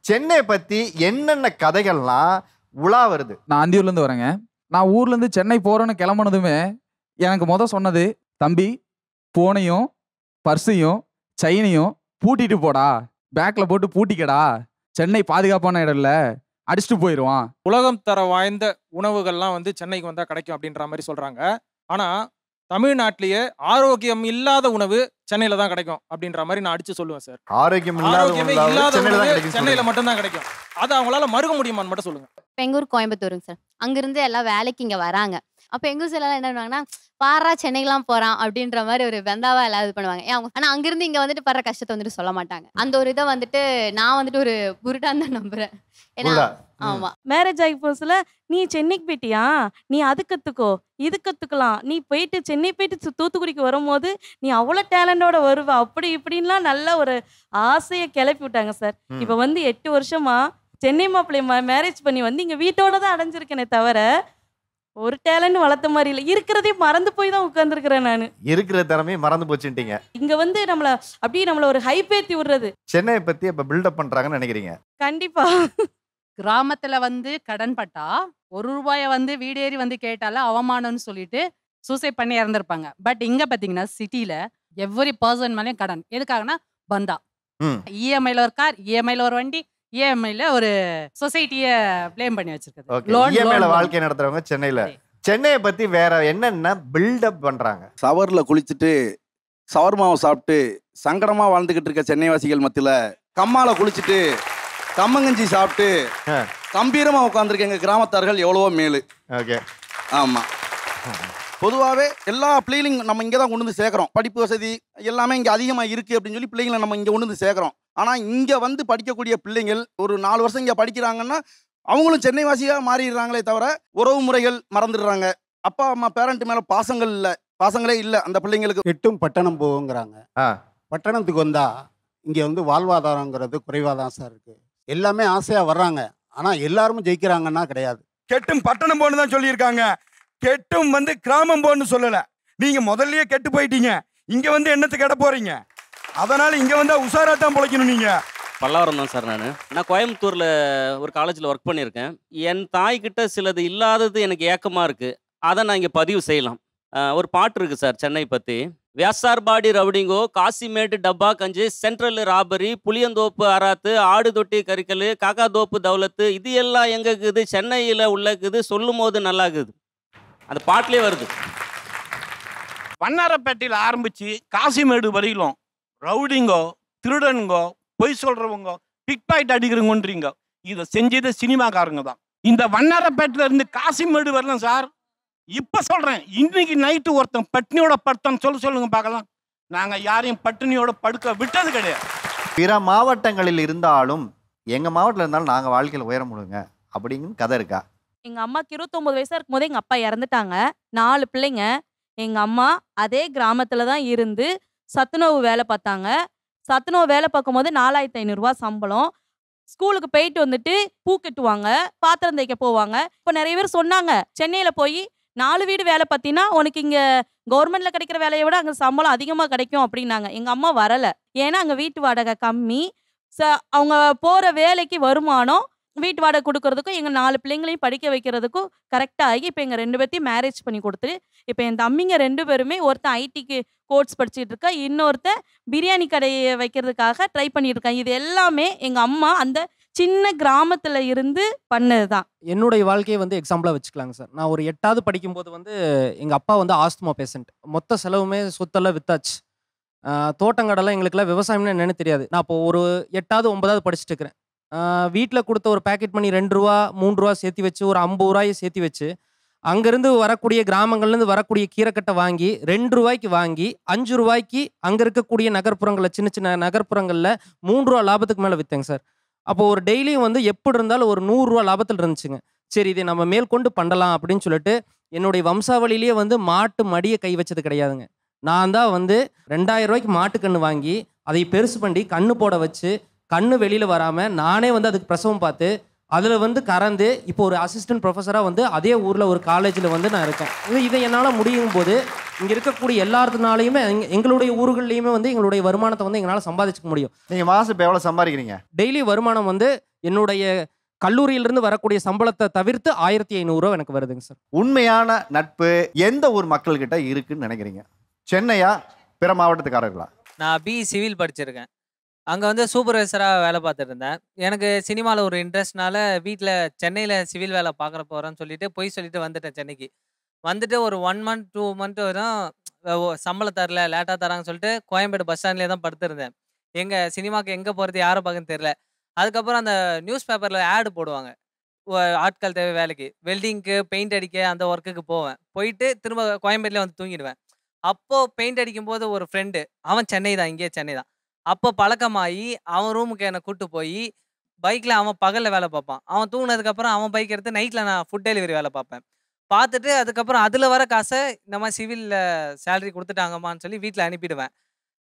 சென்னை பத்தி என்னென்ன கதைகள்லாம் உலா வருது? நான் அந்தியூர்ல இருந்து வரேங்க. நான் ஊர்ல இருந்து சென்னை போறேன்னு கிளம்புனதுமே எனக்கு சொன்னது, தம்பி போனையும் பர்ஸையும் செயினையும் பூட்டிட்டு போடா, பேக்ல போட்டு பூட்டிக்கடா, சென்னை பாதுகாப்பான இடம் இல்ல, அடிச்சுட்டு போயிடுவான். உலகம் தர வாய்ந்த உணவுகள்லாம் வந்து சென்னைக்கு வந்தா கிடைக்கும் அப்படின்ற மாதிரி சொல்றாங்க. ஆனா தமிழ்நாட்டிலேயே ஆரோக்கியம் இல்லாத உணவு சென்னையில தான் கிடைக்கும் அப்படின்ற மாதிரி நான் அடிச்சு சொல்லுவேன் சார். ஆரோக்கியமே இல்லாத உணவு சென்னையில மட்டும் தான் கிடைக்கும். அதை அவங்களால மறுக்க முடியுமான்னு மட்டும் சொல்லுங்க. எங்க ஊர் கோயம்புத்தூருங்க சார். அங்கிருந்து எல்லாம் வேலைக்கு இங்க வராங்க. அப்ப எங்க ஊர் சைடுல என்ன பண்ணுவாங்கன்னா, பாரா சென்னைக்கெல்லாம் போறான் அப்படின்ற மாதிரி ஒரு வெந்தாவா எல்லாம் இது பண்ணுவாங்க. ஆனா அங்கிருந்து இங்க வந்துட்டு படுற கஷ்டத்தை வந்துட்டு சொல்ல மாட்டாங்க. அந்த ஒரு இதை வந்துட்டு நான் வந்துட்டு ஒரு புருடான்னு தான் நம்புறேன். ஏன்னா ஆமா, மேரேஜ் ஆகி போச்சுல, நீ சென்னைக்கு போயிட்டியா, நீ அது கத்துக்கோ, இது கத்துக்கலாம், நீ போயிட்டு சென்னை போயிட்டு தூத்துக்குடிக்கு வரும்போது நீ அவ்வளவு டேலண்டோட வருவ, அப்படி இப்படின்லாம் நல்ல ஒரு ஆசையை கிளப்பி விட்டாங்க சார். இப்ப வந்து 8 வருஷமா சென்னை மாப்பிள்ளை மேரேஜ் பண்ணி வந்து இங்க வீட்டோட தான் அடைஞ்சிருக்கேனே தவிர ஒரு டேலண்ட் வளர்த்த மாதிரி இல்லை. இருக்கிறதே மறந்து போய் தான் உட்கார்ந்துருக்கிறேன் நான். இருக்கிற திறமையை மறந்து போச்சுட்டீங்க. இங்க வந்து நம்மள ஒரு ஹைப் ஏத்தி விடுறது. சென்னை பத்தி இப்ப பில்டப் பண்றாங்கன்னு நினைக்கிறீங்க? கண்டிப்பா. கிராமத்துல வந்து கடன் பட்டா 1 ரூபாய வந்து வீடேறி வந்து கேட்டால அவமானம்னு சொல்லிட்டு சூசைட் பண்ணி இறந்துருப்பாங்க. பட் இங்க பாத்தீங்கன்னா சிட்டில எவ்ரி பர்சன் மேலேயும் கடன். எதுக்காகனா பந்தா, இஎம்ஐல ஒரு கார், இஎம்ஐல ஒரு வண்டி, இஎம்ஐல ஒரு சொசைட்டிய ப்ளேம் பண்ணி வச்சிருக்காங்க. இஎம்ஐல வாழ்க்கை நடத்துறவங்க சென்னையில. சென்னையை பத்தி வேற என்னென்ன பில்டப் பண்றாங்க? சவர்ல குளிச்சுட்டு சவர்மாவை சாப்பிட்டு சங்கடமா வாழ்ந்துகிட்டு இருக்க சென்னைவாசிகள் மத்தியில கம்மால குளிச்சுட்டு கம்மங்கஞ்சி சாப்பிட்டு கம்பீரமா உட்காந்துருக்க எங்க கிராமத்தார்கள் எவ்வளவோ மேலு. ஓகே, ஆமா. பொதுவாகவே எல்லா பிள்ளைகளையும் நம்ம இங்கே தான் கொண்டு வந்து சேர்க்குறோம். படிப்பு வசதி எல்லாமே இங்கே அதிகமாக இருக்குது அப்படின்னு சொல்லி பிள்ளைங்களை நம்ம இங்கே கொண்டு வந்து சேர்க்குறோம். ஆனால் இங்கே வந்து படிக்கக்கூடிய பிள்ளைங்கள் ஒரு 4 வருஷம் இங்கே படிக்கிறாங்கன்னா அவங்களும் சென்னை வாசியாக மாறிடுறாங்களே தவிர உறவு முறைகள் மறந்துடுறாங்க. அப்பா அம்மா பேரண்ட் மேலே பாசங்களே இல்லை அந்த பிள்ளைங்களுக்கு. எட்டும் பட்டணம் போகுங்கிறாங்க. பட்டணத்துக்கு வந்தால் இங்கே வந்து வாழ்வாதாரங்கிறது குறைவாக தான் சார் இருக்குது. எல்லாமே ஆசையாக வர்றாங்க, ஆனால் எல்லாரும் ஜெயிக்கிறாங்கன்னா கிடையாது. கெட்டும் பட்டணம் போன்னு தான் சொல்லியிருக்காங்க. கெட்டும் வந்து கிராமம் போன்னு சொல்லலை. நீங்கள் முதல்லயே கெட்டு போயிட்டீங்க. இங்கே வந்து என்னத்தை கெட போகிறீங்க? அதனால் இங்கே வந்தால் உஷாராக தான் பிழைக்கணும். நீங்கள் பல்லாவரம் தான் சார். நான் கோயம்புத்தூரில் ஒரு காலேஜில் ஒர்க் பண்ணியிருக்கேன். என் தாய்கிட்ட சிலது இல்லாதது எனக்கு ஏக்கமாக இருக்குது. அதை நான் இங்கே பதிவு செய்யலாம். ஒரு பாட்டு இருக்குது சார் சென்னை பற்றி. வியாசார்பாடி ரவுடிங்கோ, காசிமேட்டு டப்பா கஞ்சி, சென்ட்ரல் ராபரி, புளியந்தோப்பு அராத்து, ஆடு தொட்டி கறிக்கல், காக்கா தோப்பு தௌலத்து, இது எல்லாம் எங்கே இருக்குது? சென்னையில் உள்ளக்குது. சொல்லும் போது நல்லா இருக்குது. அந்த பாட்டிலே வருது. வண்ணாரப்பேட்டையில் ஆரம்பித்து காசிமேடு வரையிலும் ரவுடிங்கோ, திருடனுங்கோ, பொய் சொல்கிறவங்க, பிக் பாக்கெட் அடிக்கிறவங்கன்றீங்க. இதை செஞ்சது சினிமாக்காரங்க தான். இந்த வண்ணாரப்பேட்டையில இருந்து காசிமேடு வரலாம் சார். இப்போ சொல்கிறேன், இன்னைக்கு நைட்டு ஒருத்தன் பட்டினியோட படுத்தான்னு சொல்லுங்க பார்க்கலாம். நாங்கள் யாரையும் பட்டினியோட படுக்க விட்டது கிடையாது. பிற மாவட்டங்களில் இருந்தாலும் எங்கள் மாவட்டத்தில் இருந்தாலும் நாங்கள் வாழ்க்கையில் உயர முடியுங்க அப்படிங்கிற கதை இருக்கா? எங்க அம்மாக்கு 29 வயசா இருக்கும்போது எங்க அப்பா இறந்துட்டாங்க. 4 பிள்ளைங்க. எங்க அம்மா அதே கிராமத்துல தான் இருந்து சத்துணவு வேலை பார்த்தாங்க. சத்துணவு வேலை பார்க்கும்போது 4500 ரூபா சம்பளம். ஸ்கூலுக்கு போயிட்டு வந்துட்டு பூ கட்டுவாங்க, பாத்திரம் தைக்க போவாங்க. இப்போ நிறைய பேர் சொன்னாங்க, சென்னையில போய் 4 வீடு வேலை பார்த்தீங்கன்னா உனக்கு இங்க கவர்மெண்ட்ல கிடைக்கிற வேலையை விட அங்கே சம்பளம் அதிகமாக கிடைக்கும் அப்படின்னாங்க. எங்க அம்மா வரல. ஏன்னா அங்கே வீட்டு வாடகை கம்மி. அவங்க போற வேலைக்கு வருமானம் வீட்டு வாடகை கொடுக்கறதுக்கும் எங்கள் 4 பிள்ளைங்களையும் படிக்க வைக்கிறதுக்கும் கரெக்டாக ஆகி இப்போ எங்கள் 2 பேர்த்தையும் மேரேஜ் பண்ணி கொடுத்துட்டு இப்போ என் தம்பிங்க 2 பேருமே ஒருத்தன் ஐடிக்கு கோர்ஸ் படிச்சுட்டு இருக்கா, இன்னொருத்தன் பிரியாணி கடையை வைக்கிறதுக்காக ட்ரை பண்ணிட்டு இருக்கான். இது எல்லாமே எங்கள் அம்மா அந்த சின்ன கிராமத்தில் இருந்து பண்ணது தான். என்னுடைய வாழ்க்கையை வந்து எக்ஸாம்பிளாக வச்சுக்கலாங்க சார். நான் ஒரு 8வது படிக்கும்போது எங்கள் அப்பா ஆஸ்துமா பேஷண்ட். மொத்த செலவுமே சொத்தெல்லாம் வித்தாச்சு. தோட்டங்கடெல்லாம் எங்களுக்குலாம் விவசாயம்னு என்னன்னு தெரியாது. நான் இப்போ ஒரு 8வது 9வது படிச்சுட்டு இருக்கிறேன். வீட்டில் கொடுத்த ஒரு பேக்கெட் மணி 2 ரூபா 3 ரூபா சேர்த்து வச்சு ஒரு 50 ரூபாயை சேர்த்து வச்சு அங்கேருந்து வரக்கூடிய கிராமங்கள்லேருந்து வரக்கூடிய கீரைக்கட்டை வாங்கி 2 ரூபாய்க்கு வாங்கி 5 ரூபாய்க்கு அங்கே இருக்கக்கூடிய நகர்ப்புறங்களில் சின்ன சின்ன நகர்ப்புறங்களில் 3 ரூபா லாபத்துக்கு மேலே விற்றேங்க சார். அப்போது ஒரு டெய்லியும் எப்படி இருந்தாலும் ஒரு 100 ரூபா லாபத்தில் இருந்துச்சுங்க. சரி, இதை நம்ம மேற்கொண்டு பண்ணலாம் அப்படின்னு சொல்லிட்டு என்னுடைய வம்சாவளியிலேயே மாட்டு மடியை கை வச்சது கிடையாதுங்க. நான் தான் 2000 ரூபாய்க்கு மாட்டுக்கன்று வாங்கி அதை பெருசு பண்ணி கண்ணு போட வச்சு கண்ணு வெளியில் வராமல் நானே அதுக்கு பிரசவம் பார்த்து அதில் கறந்து இப்போ ஒரு அசிஸ்டன்ட் ப்ரொஃபஸராக அதே ஊரில் ஒரு காலேஜில் நான் இருக்கேன். இதை என்னால் முடியும் போது இங்கே இருக்கக்கூடிய எல்லாத்துனாலையுமே எங்களுடைய ஊர்கள்லையுமே எங்களுடைய வருமானத்தை எங்களால் சம்பாதிச்சுக்க முடியும். நீங்கள் மாதம் இப்போ எவ்வளோ சம்பாதிக்கிறீங்க? டெய்லி வருமானம் என்னுடைய கல்லூரியிலிருந்து வரக்கூடிய சம்பளத்தை தவிர்த்து 1500 எனக்கு வருதுங்க சார். உண்மையான நட்பு எந்த ஊர் மக்கள்கிட்ட இருக்குன்னு நினைக்கிறீங்க? சென்னையா, பிற மாவட்டத்துக்காரர்களா? நான் பிஇ சிவில் படிச்சிருக்கேன். அங்கே வந்து சூப்பர்வைசராக வேலை பார்த்துட்டு இருந்தேன். எனக்கு சினிமாவில் ஒரு இன்ட்ரெஸ்ட்னால வீட்டில் சென்னையில் சிவில் வேலை பார்க்குற போகிறேன்னு சொல்லிட்டு பொய் சொல்லிட்டு வந்துட்டேன் சென்னைக்கு. வந்துட்டு ஒரு 1 மந்த் 2 மந்த் வரும் சம்பளம் தரல, லேட்டாக தராங்கன்னு சொல்லிட்டு கோயம்பேடு பஸ் ஸ்டாண்ட்லேயே தான் படுத்திருந்தேன். எங்கள் சினிமாவுக்கு எங்கே போகிறது, யாரை பார்க்கன்னு தெரில. அதுக்கப்புறம் அந்த நியூஸ் பேப்பரில் ஆடு போடுவாங்க, ஆட்கள் தேவை வேலைக்கு, வெல்டிங்க்கு, பெயிண்ட் அடிக்க, அந்த ஒர்க்குக்கு போவேன். போயிட்டு திரும்ப கோயம்பேட்டில் வந்து தூங்கிடுவேன். அப்போது பெயிண்ட் அடிக்கும்போது ஒரு ஃப்ரெண்டு, அவன் சென்னை தான், இங்கேயே சென்னை தான். அப்போ பழக்கமாகி அவன் ரூமுக்கு என்னை கூப்பிட்டு போய் பைக்கில் அவன் பகலில் வேலை பார்ப்பான். அவன் தூங்கினதுக்கப்புறம் அவன் பைக் எடுத்து நைட்டில் நான் ஃபுட் டெலிவரி வேலை பார்ப்பேன். பார்த்துட்டு அதுக்கப்புறம் அதில் வர காசை இந்த மாதிரி சிவிலில் சேலரி கொடுத்துட்டாங்கம்மான்னு சொல்லி வீட்டில் அனுப்பிடுவேன்.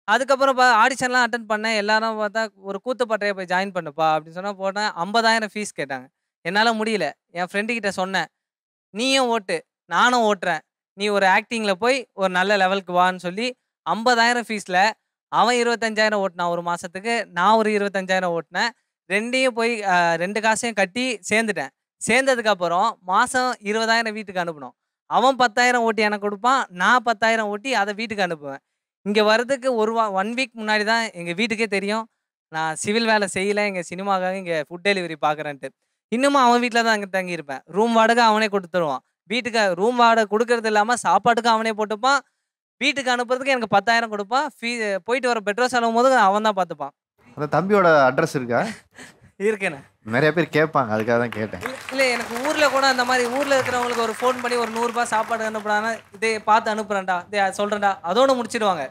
அதுக்கப்புறம் ஆடிஷன்லாம் அட்டன் பண்ணேன். எல்லாரும் பார்த்தா ஒரு கூத்துப்பட்டையை போய் ஜாயின் பண்ணுப்பா அப்படின்னு சொன்னால் போட்டேன். 50,000 ஃபீஸ் கேட்டாங்க. என்னால் முடியல. என் ஃப்ரெண்டுக்கிட்ட சொன்னேன், நீயும் ஓட்டு நானும் ஓட்டுறேன், நீ ஒரு ஆக்டிங்கில் போய் ஒரு நல்ல லெவலுக்கு வான்னு சொல்லி 50,000 ஃபீஸில் அவன் 25,000 ஓட்டினான் ஒரு மாதத்துக்கு, நான் ஒரு 25,000 ஓட்டினேன். ரெண்டையும் போய் 2 காசையும் கட்டி சேர்ந்துட்டேன். சேர்ந்ததுக்கப்புறம் மாதம் 20,000 வீட்டுக்கு அனுப்பணும். அவன் 10,000 ஓட்டி எனக்கு கொடுப்பான், நான் 10,000 ஓட்டி அதை வீட்டுக்கு அனுப்புவேன். இங்கே வர்றதுக்கு 1 வீக் முன்னாடி தான் எங்கள் வீட்டுக்கே தெரியும் நான் சிவில் வேலை செய்யலை, எங்கள் சினிமாக்காக இங்கே ஃபுட் டெலிவரி பார்க்குறேன்ட்டு. இன்னமும் அவன் வீட்டில் தான் அங்கே தங்கியிருப்பேன். ரூம் வாடகை அவனே கொடுத்துருவான். வீட்டுக்கு ரூம் வாடகை கொடுக்கறது இல்லாமல் சாப்பாட்டுக்கும் அவனே போட்டுப்பான். வீட்டுக்கு அனுப்புறதுக்கு எனக்கு 10,000 கொடுப்பான். போயிட்டு வர பெட்ரோல் செலவும் போது அவன் தான் பார்த்துப்பான். அந்த தம்பியோட அட்ரஸ் இருக்கா? இருக்கேண்ணே. நிறைய பேர் கேட்பாங்க, அதுக்காக தான் கேட்டேன். இல்லை, எனக்கு ஊரில் கூட அந்த மாதிரி ஊரில் இருக்கிறவங்களுக்கு ஒரு ஃபோன் பண்ணி ஒரு 100 ரூபாய் சாப்பாடு அனுப்புறாங்கன்னா, இதே பார்த்து அனுப்புகிறேன்டா, இதே சொல்கிறேன்டா, அதோடு முடிச்சிடுவாங்க.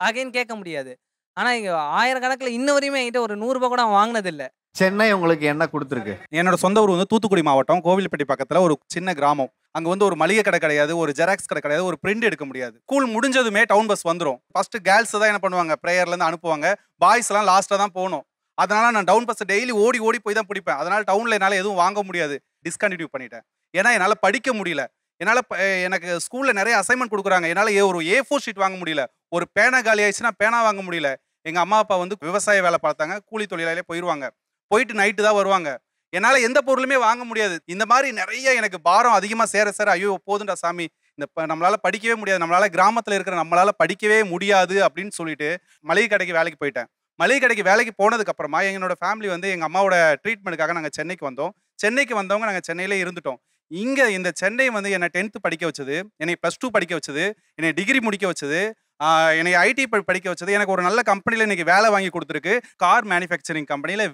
அகைன் கேட்க முடியாது. ஆனால் இங்கே 1000 கணக்கில் இன்ன வரையுமே என்கிட்ட ஒரு 100 ரூபாய் கூட அவன் வாங்கினதில்லை. சென்னை உங்களுக்கு என்ன கொடுத்துருக்கு? என்னோட சொந்த ஊர் வந்து தூத்துக்குடி மாவட்டம், கோவில்பட்டி பக்கத்தில் ஒரு சின்ன கிராமம். அங்கே வந்து ஒரு மளிகை கடை கிடையாது, ஒரு ஜெராக்ஸ் கடை கிடையாது, ஒரு பிரிண்ட் எடுக்க முடியாது. ஸ்கூல் முடிஞ்சதுமே டவுன் பஸ் வந்துடும். ஃபர்ஸ்ட் கேர்ள்ஸ் தான் என்ன பண்ணுவாங்க, ப்ரேயர்லேருந்து அனுப்புவாங்க. பாய்ஸ்லாம் லாஸ்ட்டாக தான் போகணும். அதனால நான் டவுன் பஸ் டெய்லி ஓடி ஓடி போய் தான் பிடிப்பேன். அதனால டவுனில் என்னால் எதுவும் வாங்க முடியாது, டிஸ்கண்டினியூ பண்ணிட்டேன். ஏன்னா என்னால் படிக்க முடியல. என்னால் எனக்கு ஸ்கூலில் நிறைய அசைன்மெண்ட் கொடுக்குறாங்க, என்னால் ஒரு A4 ஷீட் வாங்க முடியல. ஒரு பேனா காலி ஆயிடுச்சுன்னா பேனா வாங்க முடியல. எங்கள் அம்மா அப்பா வந்து விவசாய வேலை பார்த்தாங்க, கூலி தொழிலாளியே போயிடுவாங்க. போயிட்டு நைட்டு தான் வருவாங்க. என்னால் எந்த பொருளுமே வாங்க முடியாது. இந்த மாதிரி நிறைய எனக்கு பாரம் அதிகமாக சேர ஐயோ போதுண்டா சாமி, இந்த நம்மளால் படிக்கவே முடியாது, நம்மளால் கிராமத்தில் இருக்கிற நம்மளால் படிக்கவே முடியாது அப்படின்னு சொல்லிட்டு மளிகை கடைக்கு வேலைக்கு போயிட்டேன். மளிகை கடைக்கு வேலைக்கு போனதுக்கப்புறமா என்னோட ஃபேமிலி வந்து எங்கள் அம்மாவோட ட்ரீட்மெண்ட்டுக்காக நாங்கள் சென்னைக்கு வந்தோம். சென்னைக்கு வந்தவங்க நாங்கள் சென்னையிலே இருந்துட்டோம். இங்கே இந்த சென்னை வந்து என்னை 10th படிக்க வச்சது, என்னை +2 படிக்க வச்சது, என்னை டிகிரி முடிக்க வச்சது, என்னை ஐடி படிக்க வச்சது, எனக்கு ஒரு நல்ல கம்பெனியில் இன்னைக்கு வேலை வாங்கி கொடுத்துருக்கு. கார் மேனுஃபேக்சரிங் கம்பெனியில்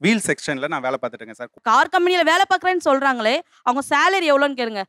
வீல் செக்ஷனில் நான் வேலை பார்த்துட்டு இருக்கேன் சார். கார் கம்பெனியில் வேலை பார்க்குறேன்னு சொல்கிறாங்களே, அவங்க சேலரி எவ்வளோன்னு கேளுங்க.